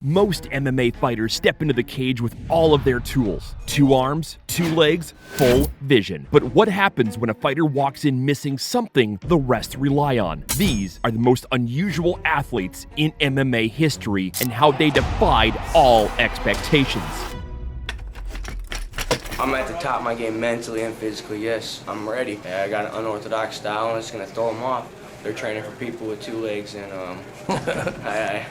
Most MMA fighters step into the cage with all of their tools. 2 arms, 2 legs, full vision. But what happens when a fighter walks in missing something the rest rely on? These are the most unusual athletes in MMA history and how they defied all expectations. I'm at the top of my game mentally and physically, yes. I'm ready. I got an unorthodox style and it's going to throw them off. They're training for people with 2 legs and I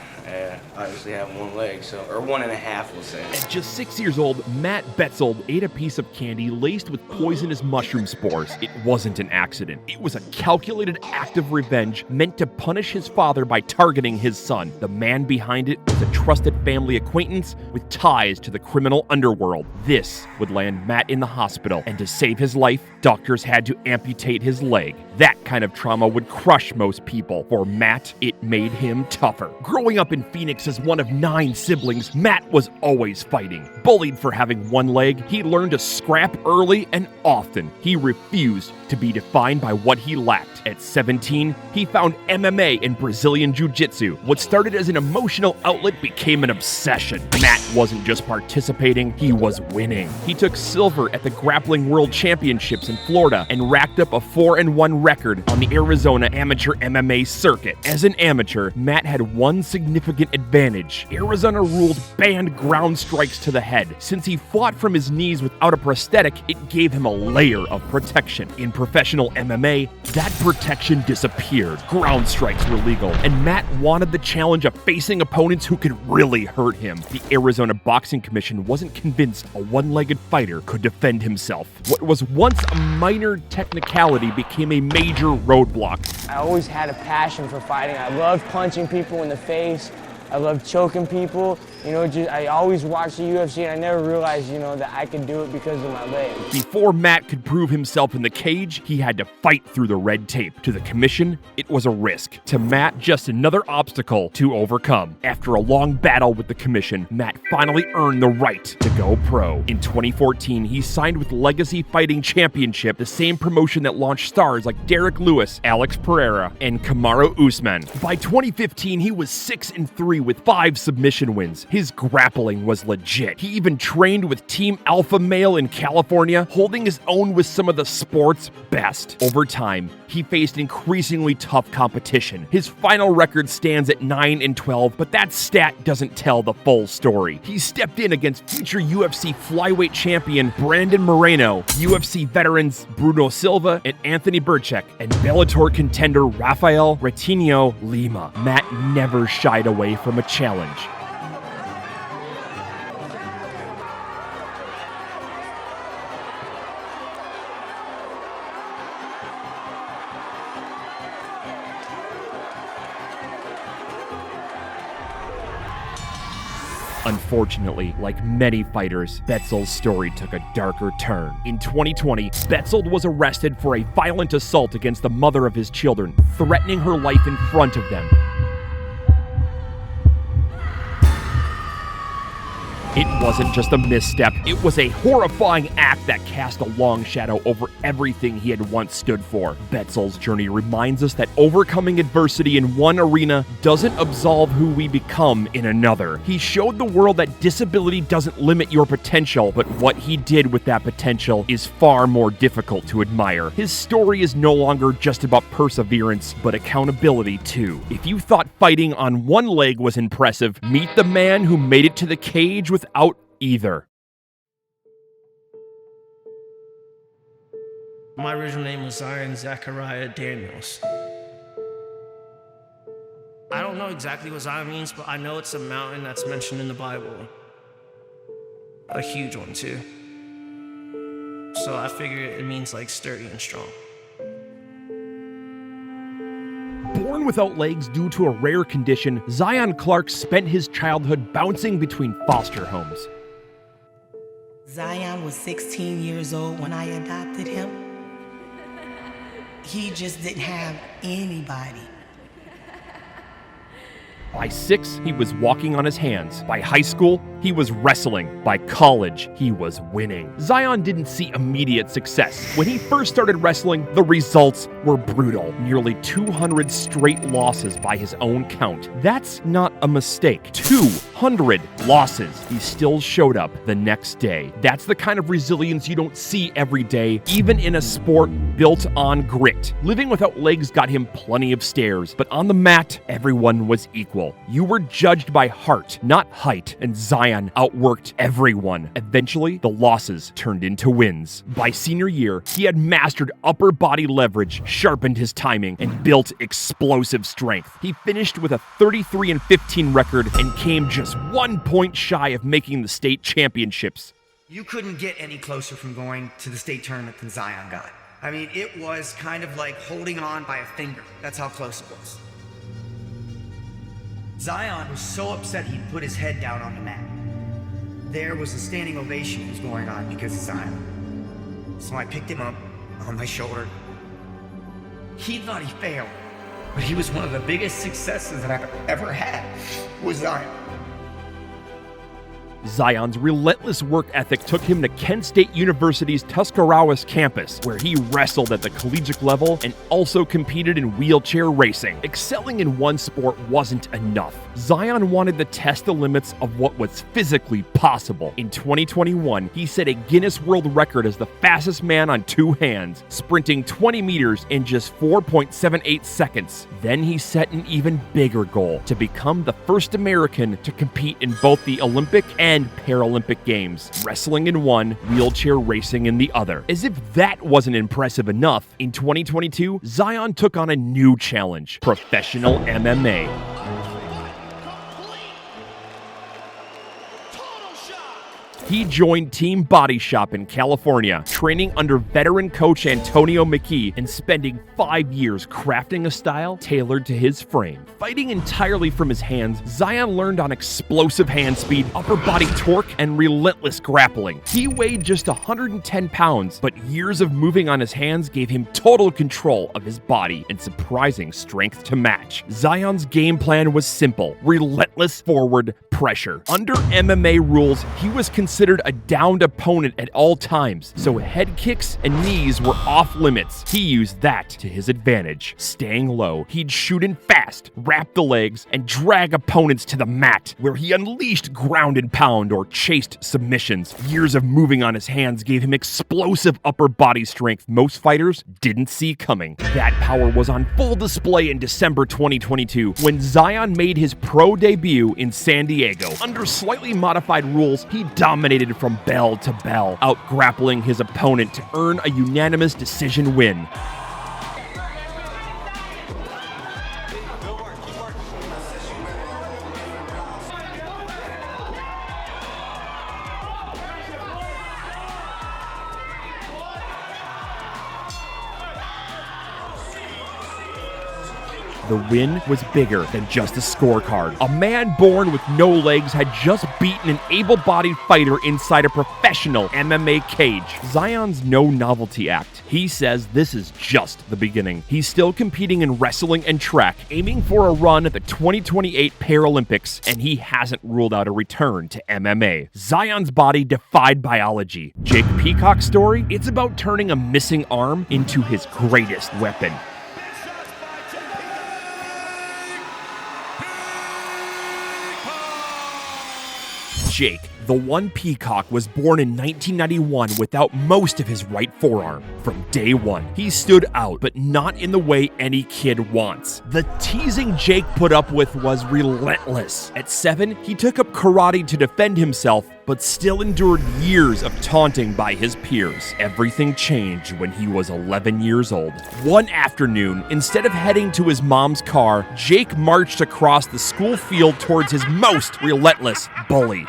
obviously have 1 leg, or 1.5, we'll say. At just 6 years old, Matt Betszel ate a piece of candy laced with poisonous mushroom spores. It wasn't an accident. It was a calculated act of revenge meant to punish his father by targeting his son. The man behind it was a trusted family acquaintance with ties to the criminal underworld. This would land Matt in the hospital, and to save his life, doctors had to amputate his leg. That kind of trauma would crush most people. For Matt, it made him tougher. Growing up in Phoenix as one of 9 siblings, Matt was always fighting. Bullied for having 1 leg, he learned to scrap early and often. He refused to be defined by what he lacked. At 17, he found MMA and Brazilian Jiu-Jitsu. What started as an emotional outlet became an obsession. Matt wasn't just participating, he was winning. He took silver at the Grappling World Championships in Florida and racked up a 4-1 record on the Arizona Amateur MMA circuit. As an amateur, Matt had one significant advantage. Arizona rules banned ground strikes to the head. Since he fought from his knees without a prosthetic, it gave him a layer of protection. In professional MMA, that protection disappeared. Ground strikes were legal, and Matt wanted the challenge of facing opponents who could really hurt him. The Arizona Boxing Commission wasn't convinced a 1-legged fighter could defend himself. What was once a minor technicality became a major roadblock. I always had a passion for fighting. I loved punching people in the face. I loved choking people. I always watched the UFC and I never realized, that I could do it because of my legs. Before Matt could prove himself in the cage, he had to fight through the red tape. To the commission, it was a risk. To Matt, just another obstacle to overcome. After a long battle with the commission, Matt finally earned the right to go pro. In 2014, he signed with Legacy Fighting Championship, the same promotion that launched stars like Derek Lewis, Alex Pereira, and Kamaru Usman. By 2015, he was 6-3 with 5 submission wins. His grappling was legit. He even trained with Team Alpha Male in California, holding his own with some of the sport's best. Over time, he faced increasingly tough competition. His final record stands at 9-12, but that stat doesn't tell the full story. He stepped in against future UFC flyweight champion Brandon Moreno, UFC veterans Bruno Silva and Anthony Burchak, and Bellator contender Rafael Retinho Lima. Matt never shied away from a challenge. Unfortunately, like many fighters, Betzel's story took a darker turn. In 2020, Betszel was arrested for a violent assault against the mother of his children, threatening her life in front of them. It wasn't just a misstep, it was a horrifying act that cast a long shadow over everything he had once stood for. Betzel's journey reminds us that overcoming adversity in one arena doesn't absolve who we become in another. He showed the world that disability doesn't limit your potential, but what he did with that potential is far more difficult to admire. His story is no longer just about perseverance, but accountability too. If you thought fighting on 1 leg was impressive, meet the man who made it to the cage without either. My original name was Zion Zachariah Daniels. I don't know exactly what Zion means, but I know it's a mountain that's mentioned in the Bible. A huge one too. So I figure it means like sturdy and strong. Born without legs due to a rare condition, Zion Clark spent his childhood bouncing between foster homes. Zion was 16 years old when I adopted him. He just didn't have anybody. By 6, he was walking on his hands. By high school, he was wrestling. By college, he was winning. Zion didn't see immediate success. When he first started wrestling, the results were brutal. Nearly 200 straight losses by his own count. That's not a mistake. 200 losses. He still showed up the next day. That's the kind of resilience you don't see every day, even in a sport built on grit. Living without legs got him plenty of stares, but on the mat, everyone was equal. You were judged by heart, not height, and Zion outworked everyone. Eventually, the losses turned into wins. By senior year, he had mastered upper body leverage, sharpened his timing, and built explosive strength. He finished with a 33-15 record and came just 1 point shy of making the state championships. You couldn't get any closer from going to the state tournament than Zion got. I mean, it was kind of like holding on by a finger. That's how close it was. Zion was so upset he'd put his head down on the mat. There was a standing ovation that was going on because of Zion. So I picked him up on my shoulder. He thought he failed, but he was one of the biggest successes that I've ever had was Zion. Zion's relentless work ethic took him to Kent State University's Tuscarawas campus, where he wrestled at the collegiate level and also competed in wheelchair racing. Excelling in one sport wasn't enough. Zion wanted to test the limits of what was physically possible. In 2021, he set a Guinness World Record as the fastest man on two hands, sprinting 20 meters in just 4.78 seconds. Then he set an even bigger goal, to become the first American to compete in both the Olympic and Paralympic Games, wrestling in one, wheelchair racing in the other. As if that wasn't impressive enough, in 2022, Zion took on a new challenge: professional MMA. He joined Team Body Shop in California, training under veteran coach Antonio McKee and spending 5 years crafting a style tailored to his frame. Fighting entirely from his hands, Zion learned on explosive hand speed, upper body torque, and relentless grappling. He weighed just 110 pounds, but years of moving on his hands gave him total control of his body and surprising strength to match. Zion's game plan was simple: relentless forward pressure. Under MMA rules, he was considered a downed opponent at all times, so head kicks and knees were off limits. He used that to his advantage. Staying low, he'd shoot in fast, wrap the legs, and drag opponents to the mat, where he unleashed ground and pound or chased submissions. Years of moving on his hands gave him explosive upper body strength most fighters didn't see coming. That power was on full display in December 2022, when Zion made his pro debut in San Diego. Under slightly modified rules, he dominated from bell to bell, out-grappling his opponent to earn a unanimous decision win. The win was bigger than just a scorecard. A man born with no legs had just beaten an able-bodied fighter inside a professional MMA cage. Zion's no novelty act. He says this is just the beginning. He's still competing in wrestling and track, aiming for a run at the 2028 Paralympics, and he hasn't ruled out a return to MMA. Zion's body defied biology. Jake Peacock's story? It's about turning a missing arm into his greatest weapon. Jake, the one Peacock, was born in 1991 without most of his right forearm. From day one, he stood out, but not in the way any kid wants. The teasing Jake put up with was relentless. At 7, he took up karate to defend himself, but still endured years of taunting by his peers. Everything changed when he was 11 years old. One afternoon, instead of heading to his mom's car, Jake marched across the school field towards his most relentless bully.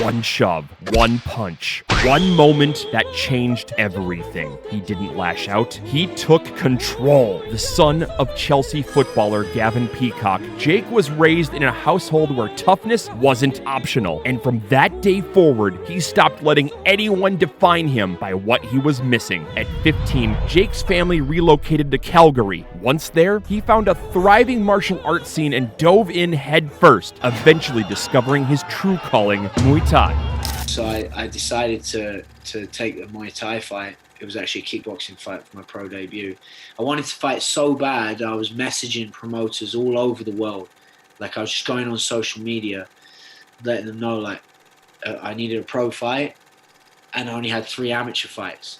One shove, one punch, one moment that changed everything. He didn't lash out, he took control. The son of Chelsea footballer Gavin Peacock, Jake was raised in a household where toughness wasn't optional. And from that day forward, he stopped letting anyone define him by what he was missing. At 15, Jake's family relocated to Calgary. Once there, he found a thriving martial arts scene and dove in head first, eventually discovering his true calling, Muay Thai. So I decided to take the Muay Thai fight. It was actually a kickboxing fight for my pro debut. I wanted to fight so bad, I was messaging promoters all over the world. Like, I was just going on social media, letting them know, like, I needed a pro fight, and I only had 3 amateur fights.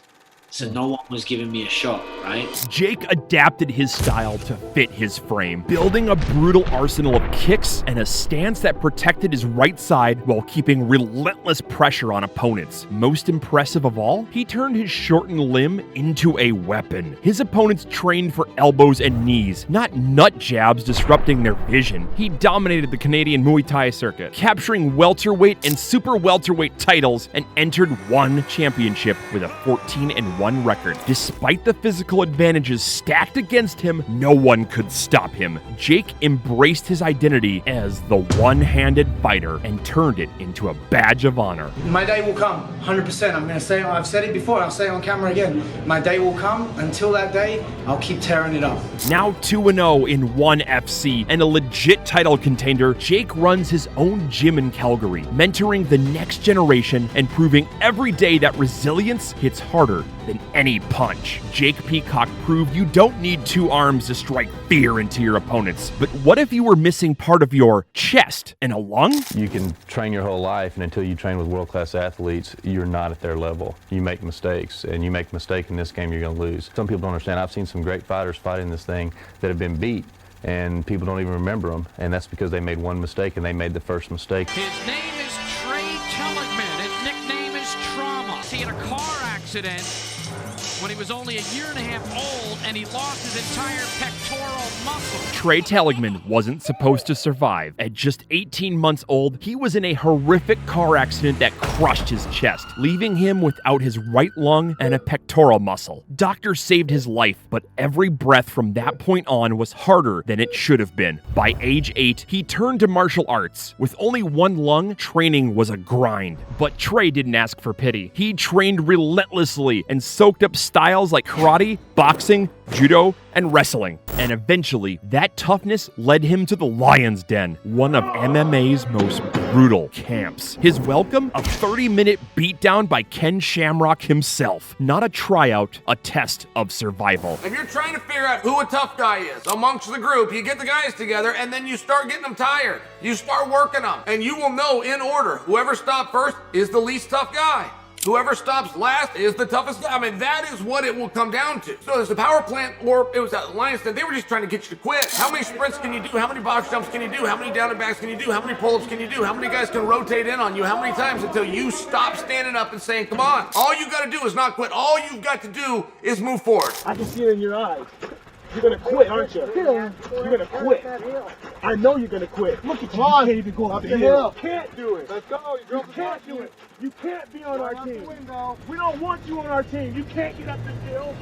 So no one was giving me a shot, right? Jake adapted his style to fit his frame, building a brutal arsenal of kicks and a stance that protected his right side while keeping relentless pressure on opponents. Most impressive of all, he turned his shortened limb into a weapon. His opponents trained for elbows and knees, not nut jabs disrupting their vision. He dominated the Canadian Muay Thai circuit, capturing welterweight and super welterweight titles, and entered one championship with a 14-1 record. Despite the physical advantages stacked against him, no one could stop him. Jake embraced his identity as the one-handed fighter and turned it into a badge of honor. My day will come, 100%. I'm going to say it. I've said it before. I'll say it on camera again. My day will come. Until that day, I'll keep tearing it up. Now 2-0 in ONE FC and a legit title contender, Jake runs his own gym in Calgary, mentoring the next generation and proving every day that resilience hits harder than any punch. Jake Peacock proved you don't need 2 arms to strike fear into your opponents. But what if you were missing part of your chest and a lung? You can train your whole life, and until you train with world-class athletes, you're not at their level. You make mistakes, and you make a mistake in this game, you're going to lose. Some people don't understand. I've seen some great fighters fighting this thing that have been beat, and people don't even remember them, and that's because they made one mistake, and they made the first mistake. His name is Telligman. His nickname is Trauma. He had a car accident when he was only 1.5 years old, and he lost his entire pectoral muscle. Telligman wasn't supposed to survive. At just 18 months old, he was in a horrific car accident that crushed his chest, leaving him without his right lung and a pectoral muscle. Doctors saved his life, but every breath from that point on was harder than it should have been. By age 8, he turned to martial arts. With only one lung, training was a grind. But Trey didn't ask for pity. He trained relentlessly and soaked up styles like karate, boxing, judo, and wrestling. And eventually, that toughness led him to the Lion's Den, one of MMA's most brutal camps. His welcome? A 30-minute beatdown by Ken Shamrock himself. Not a tryout, a test of survival. If you're trying to figure out who a tough guy is amongst the group, you get the guys together and then you start getting them tired. You start working them, and you will know in order. Whoever stopped first is the least tough guy. Whoever stops last is the toughest guy. I mean, that is what it will come down to. So there's a power plant, or it was at Lion's Den. They were just trying to get you to quit. How many sprints can you do? How many box jumps can you do? How many down and backs can you do? How many pull-ups can you do? How many guys can rotate in on you? How many times until you stop standing up and saying, come on. All you got to do is not quit. All you've got to do is move forward. I can see it in your eyes. You're gonna quit, aren't you? You're gonna quit. I know you're gonna quit. Look at you. You can't even go up the hill. You can't do it. Let's go. You can't do it. You can't be on our team. We don't want you on our team. You can't get up this hill.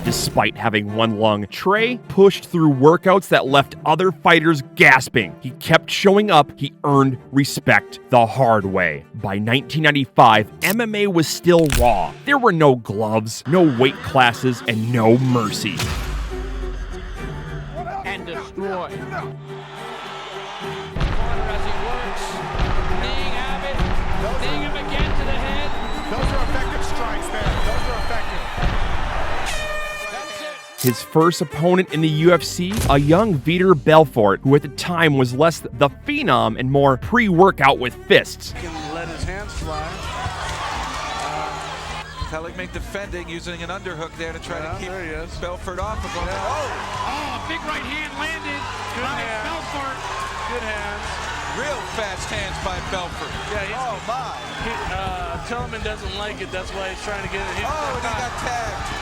Despite having one lung, Trey pushed through workouts that left other fighters gasping. He kept showing up. He earned respect the hard way. By 1995, MMA was still raw. There were no gloves, no weight classes, and no mercy. And destroy. As he works, kneeing Abbott, kneeing him again to the head. Those are effective strikes there. Those are effective. His first opponent in the UFC, a young Vitor Belfort, who at the time was less the phenom and more pre-workout with fists. He can let his hands fly. Telligman defending, using an underhook there to try to keep Belfort off. Oh, big right hand landed by Belfort. Good hands. Real fast hands by Belfort. Yeah, oh my. Telligman doesn't like it. That's why he's trying to get it. Oh, and he got tagged.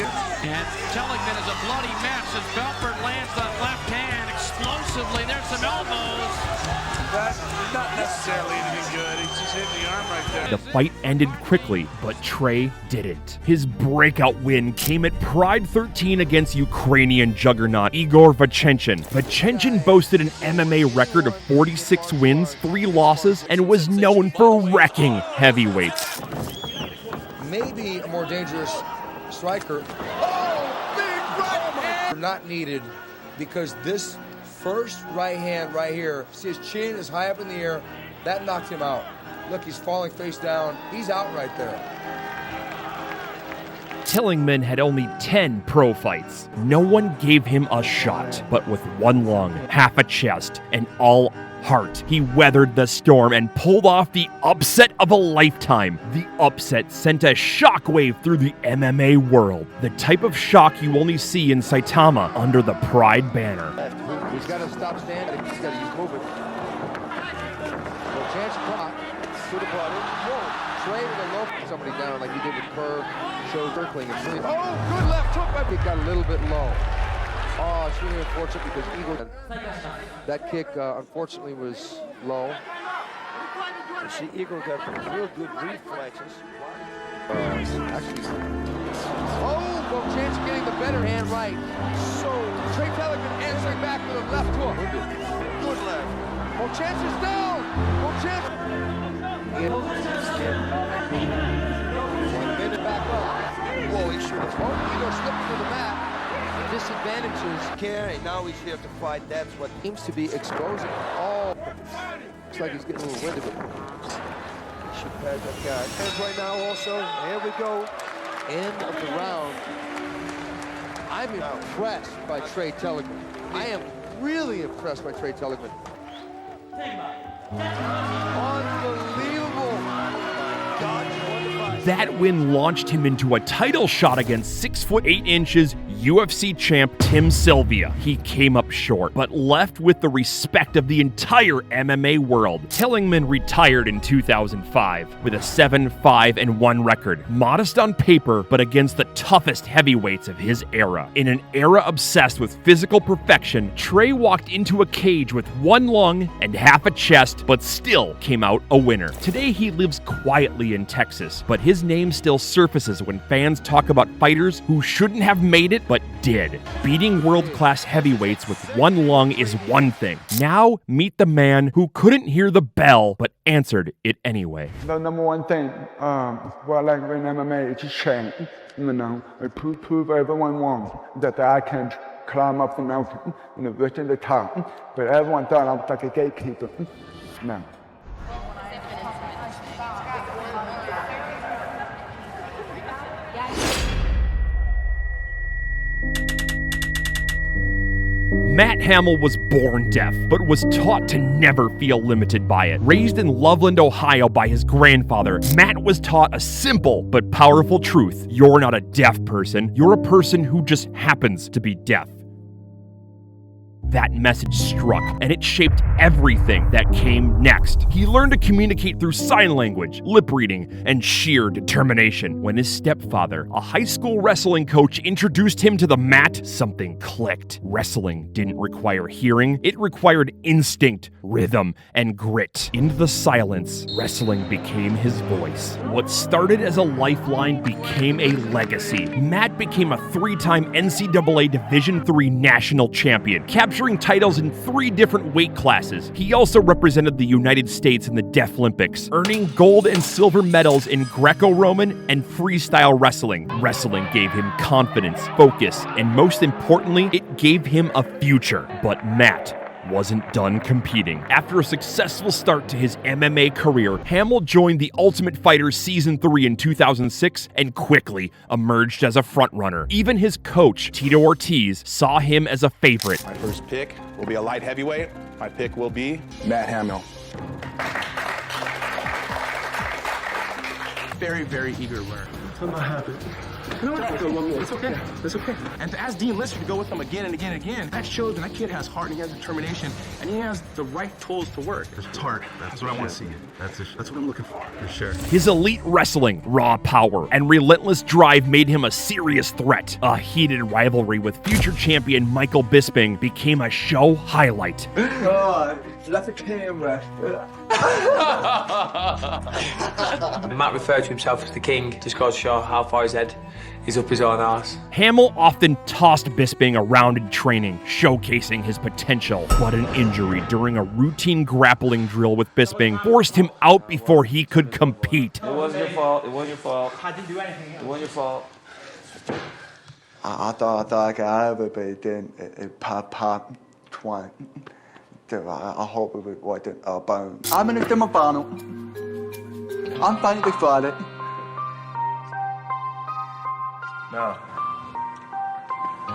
And Telligman is a bloody mess as Belfort lands that left hand explosively. There's some elbows. That's not necessarily anything good. He's just hitting the arm right there. The fight ended quickly, but Trey didn't. His breakout win came at Pride 13 against Ukrainian juggernaut Igor Vovchanchyn. Vovchanchyn boasted an MMA record of 46 wins, 3 losses, and was known for wrecking heavyweights. Maybe a more dangerous striker. Oh, big right hand! Not needed, because this first right hand right here, see his chin is high up in the air, that knocked him out. Look, he's falling face down. He's out right there. Telligman had only 10 pro fights. No one gave him a shot, but with one lung, half a chest, and all heart, he weathered the storm and pulled off the upset of a lifetime. The upset sent a shockwave through the MMA world, the type of shock you only see in Saitama under the Pride banner. He's got to stop standing. He's got to use movement. No chance caught to the body. Whoa! Trey with a low. Somebody down like he did with Curve. Shows Erkling and three. Oh, good left hook. He got a little bit low. Oh, it's really unfortunate because Eagle, that kick unfortunately was low. You see, Eagle got real good reflexes. Actually, Vovchanchyn getting the better hand right. So Trey Telligman answering back with a left hook. Good left. Vovchanchyn's down. One minute back up. Whoa, he should have. Oh, Eagle slipping to the mat. Disadvantages. Carry. Now he's here to fight. That's what Seems to be exposing. Oh, looks like he's getting a little wind of it. he should pass that guy. And right now also, here we go. End of the round. I'm impressed by Trey Telligman. I am really impressed by Trey Telligman. Unbelievable. That win launched him into a title shot against 6'8" UFC champ Tim Sylvia. He came up short, but left with the respect of the entire MMA world. Telligman retired in 2005 with a 7-5-1 record. Modest on paper, but against the toughest heavyweights of his era. In an era obsessed with physical perfection, Trey walked into a cage with one lung and half a chest, but still came out a winner. Today he lives quietly in Texas, but his name still surfaces when fans talk about fighters who shouldn't have made it but did. Beating world-class heavyweights with one lung is one thing. Now meet the man who couldn't hear the bell but answered it anyway. The number one thing what I like in MMA is to train. You know, I prove everyone wrong that I can climb up the mountain, you know, reach the top. But everyone thought I was like a gatekeeper. No. Matt Hamill was born deaf, but was taught to never feel limited by it. Raised in Loveland, Ohio by his grandfather, Matt was taught a simple but powerful truth. You're not a deaf person, you're a person who just happens to be deaf. That message struck, and it shaped everything that came next. He learned to communicate through sign language, lip reading, and sheer determination. When his stepfather, a high school wrestling coach, introduced him to the mat, something clicked. Wrestling didn't require hearing, it required instinct, rhythm, and grit. In the silence, wrestling became his voice. What started as a lifeline became a legacy. Matt became a 3-time NCAA Division III national champion, capturing titles in 3 different weight classes. He also represented the United States in the Deaf Olympics, earning gold and silver medals in Greco-Roman and freestyle wrestling. Wrestling gave him confidence, focus, and most importantly, it gave him a future. But Matt wasn't done competing. After a successful start to his MMA career, Hamill joined The Ultimate Fighter Season 3 in 2006 and quickly emerged as a frontrunner. Even his coach, Tito Ortiz, saw him as a favorite. My first pick will be a light heavyweight. My pick will be Matt Hamill. Very, very eager to learn. I'm not happy. You know what? Go one more. It's okay. It's okay. And to ask Dean Lister to go with them again and again and again, that shows that kid has heart and he has determination and he has the right tools to work. It's heart. That's what I want to see. That's what I'm looking for sure. His elite wrestling, raw power, and relentless drive made him a serious threat. A heated rivalry with future champion Michael Bisping became a show highlight. That's a camera. Matt referred to himself as the king, just goes to show how far his head is up his own arse. Hamill often tossed Bisping around in training, showcasing his potential. But an injury during a routine grappling drill with Bisping forced him out before he could compete. It wasn't your fault. It wasn't your fault. I didn't do anything. It wasn't your fault. I thought I could have it, but it didn't. It popped twice. I hope it wasn't a bone. I'm in a semifinal. I'm fighting this Friday. No.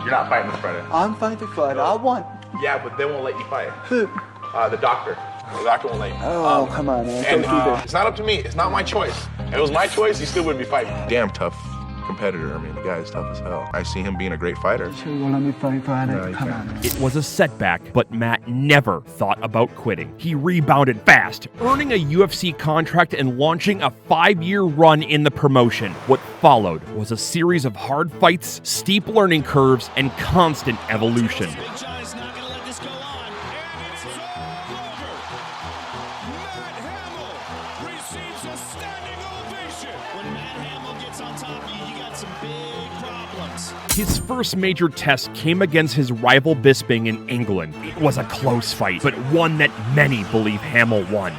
You're not fighting this Friday. I'm fighting this Friday. I won. Yeah, but they won't let you fight. Who? The doctor. The doctor won't let you. Oh, come on, man. And Don't do this. it's not up to me. It's not my choice. If it was my choice, he still wouldn't be fighting. Damn tough competitor. I mean, the guy is tough as hell. I see him being a great fighter. Sure, you let me fight Friday. No, you come can't. on. It was a setback, but Matt never thought about quitting. He rebounded fast, earning a UFC contract and launching a 5-year run in the promotion. What followed was a series of hard fights, steep learning curves, and constant evolution. His first major test came against his rival Bisping in England. It was a close fight, but one that many believe Hamill won.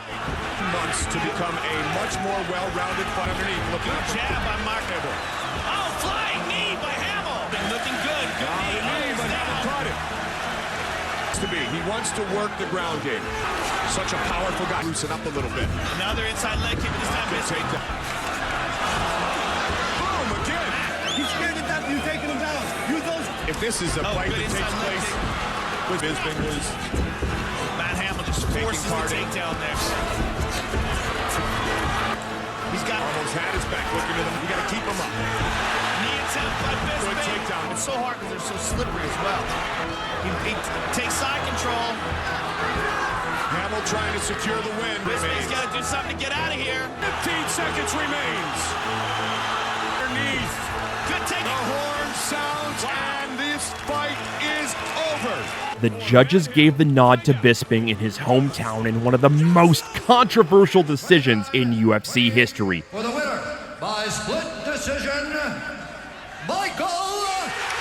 Months to become a much more well-rounded fighter underneath. Looking at jab by Hamill. Oh, flying knee by Hamill. Been looking good. Good knee. But Hamill caught it. He wants to work the ground game. Such a powerful guy. Loosen up a little bit. Another inside leg kick, but this time Good takedown. Boom, again. He's scared to death. You taking him down. Use those. If this is a fight that takes place with Bisping was Matt Hamill just forces the takedown there. He's got almost had his back looking at him. You got to keep him up. Knee attempt by Bisping. Good takedown. It's so hard because they're so slippery as well. He takes side control. Hamill trying to secure the win. Bisping's got to do something to get out of here. 15 seconds remains. Underneath. Good take. The horn sounds and this fight is over. The judges gave the nod to Bisping in his hometown in one of the most controversial decisions in UFC history. For the winner, by split decision, Michael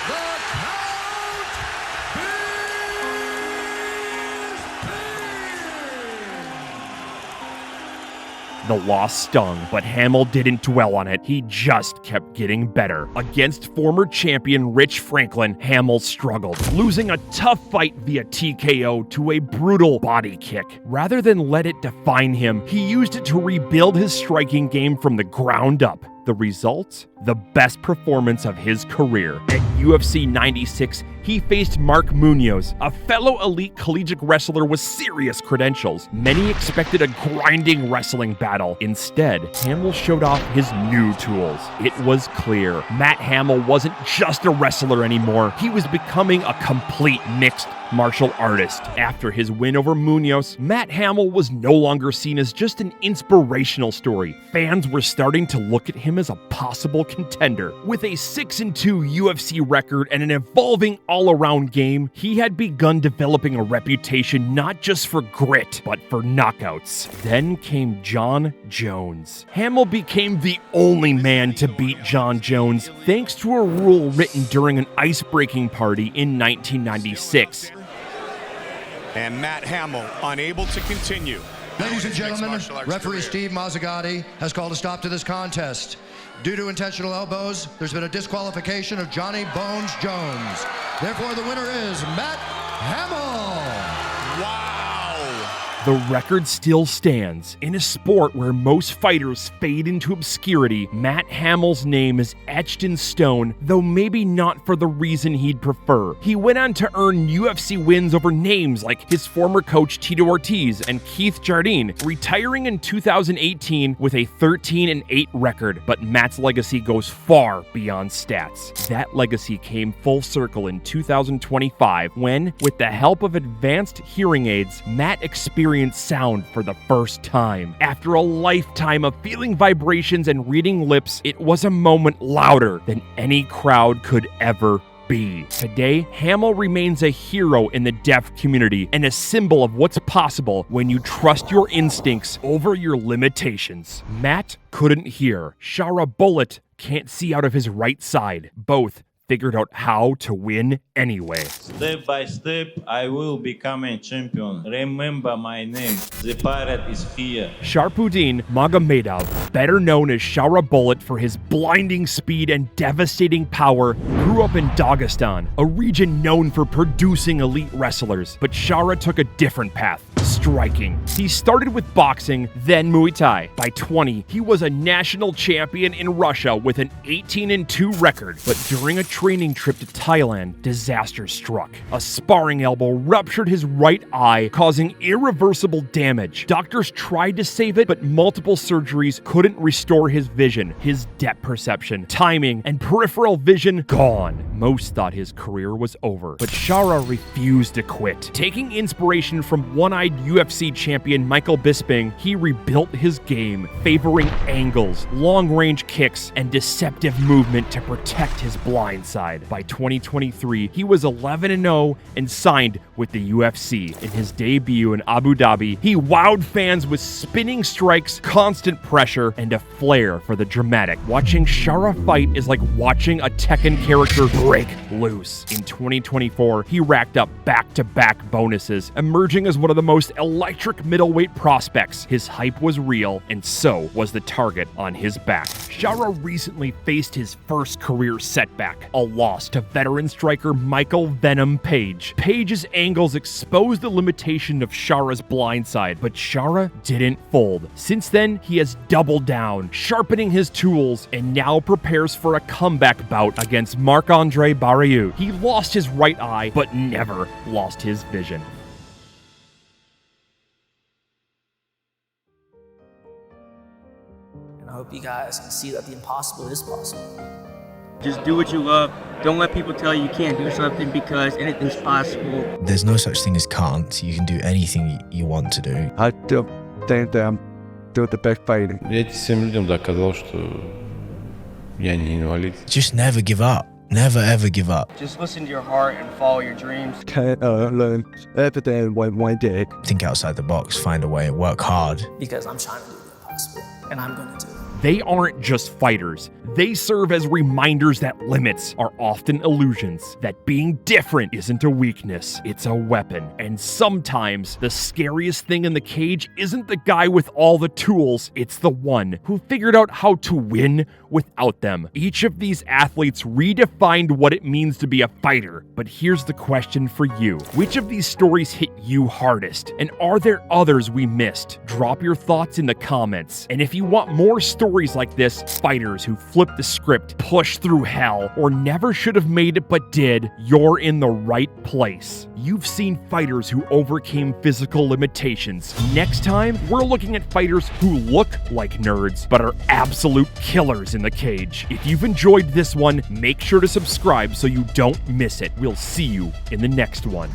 the Count The loss stung, but Hamill didn't dwell on it. He just kept getting better. Against former champion Rich Franklin, Hamill struggled, losing a tough fight via TKO to a brutal body kick. Rather than let it define him, he used it to rebuild his striking game from the ground up. The result? The best performance of his career. At UFC 96, he faced Mark Munoz, a fellow elite collegiate wrestler with serious credentials. Many expected a grinding wrestling battle. Instead, Hamill showed off his new tools. It was clear Matt Hamill wasn't just a wrestler anymore. He was becoming a complete mixed martial artist. After his win over Munoz, Matt Hamill was no longer seen as just an inspirational story. Fans were starting to look at him as a possible contender. With a 6-2 UFC record and an evolving all-around game, he had begun developing a reputation not just for grit, but for knockouts. Then came Jon Jones. Hamill became the only man to beat Jon Jones thanks to a rule written during an ice-breaking party in 1996. And Matt Hamill unable to continue. Ladies and gentlemen, referee Steve Mazzagatti has called a stop to this contest. Due to intentional elbows, there's been a disqualification of Johnny Bones Jones. Therefore, the winner is Matt Hamill. Wow. the record still stands. In a sport where most fighters fade into obscurity, Matt Hamill's name is etched in stone, though maybe not for the reason he'd prefer. He went on to earn UFC wins over names like his former coach Tito Ortiz and Keith Jardine, retiring in 2018 with a 13-8 record. But Matt's legacy goes far beyond stats. That legacy came full circle in 2025 when, with the help of advanced hearing aids, Matt experienced sound for the first time. After a lifetime of feeling vibrations and reading lips, it was a moment louder than any crowd could ever be. Today, Hamill remains a hero in the deaf community and a symbol of what's possible when you trust your instincts over your limitations. Matt couldn't hear. Shara Bullet can't see out of his right side. Both figured out how to win anyway. Step by step, I will become a champion. Remember my name. The pirate is here. Sharfuddin Magomedov, better known as Shara Bullet for his blinding speed and devastating power, grew up in Dagestan, a region known for producing elite wrestlers. But Shara took a different path. Striking. He started with boxing, then Muay Thai. By 20, he was a national champion in Russia with an 18-2 record. But during a training trip to Thailand, disaster struck. A sparring elbow ruptured his right eye, causing irreversible damage. Doctors tried to save it, but multiple surgeries couldn't restore his vision, his depth perception, timing, and peripheral vision gone. Most thought his career was over, but Shara refused to quit. Taking inspiration from one-eyed UFC champion Michael Bisping, he rebuilt his game, favoring angles, long-range kicks, and deceptive movement to protect his blind side. By 2023, he was 11-0 and signed with the UFC. In his debut in Abu Dhabi, he wowed fans with spinning strikes, constant pressure, and a flair for the dramatic. Watching Shara fight is like watching a Tekken character break loose. In 2024, he racked up back-to-back bonuses, emerging as one of the most electric middleweight prospects. His hype was real, and so was the target on his back. Shara recently faced his first career setback, a loss to veteran striker Michael Venom Page. Page's angles exposed the limitation of Shara's blindside, but Shara didn't fold. Since then, he has doubled down, sharpening his tools, and now prepares for a comeback bout against Marc-Andre Barriault. He lost his right eye, but never lost his vision. And I hope you guys can see that the impossible is possible. Just do what you love. Don't let people tell you can't do something because anything's possible. There's no such thing as can't. You can do anything you want to do. I still think that I'm still the best fighter. Я всем людям доказал, что я не инвалид. Just never give up. Never ever give up. Just listen to your heart and follow your dreams. Can't learn everything one day. Think outside the box, find a way, work hard. Because I'm trying to do the impossible, and I'm going to do it. They aren't just fighters. They serve as reminders that limits are often illusions, that being different isn't a weakness, it's a weapon. And sometimes the scariest thing in the cage isn't the guy with all the tools, it's the one who figured out how to win without them. Each of these athletes redefined what it means to be a fighter. But here's the question for you. Which of these stories hit you hardest? And are there others we missed? Drop your thoughts in the comments. And if you want more stories like this, fighters who flipped the script, pushed through hell, or never should have made it but did, you're in the right place. You've seen fighters who overcame physical limitations. Next time, we're looking at fighters who look like nerds, but are absolute killers in the cage. If you've enjoyed this one, make sure to subscribe so you don't miss it. We'll see you in the next one.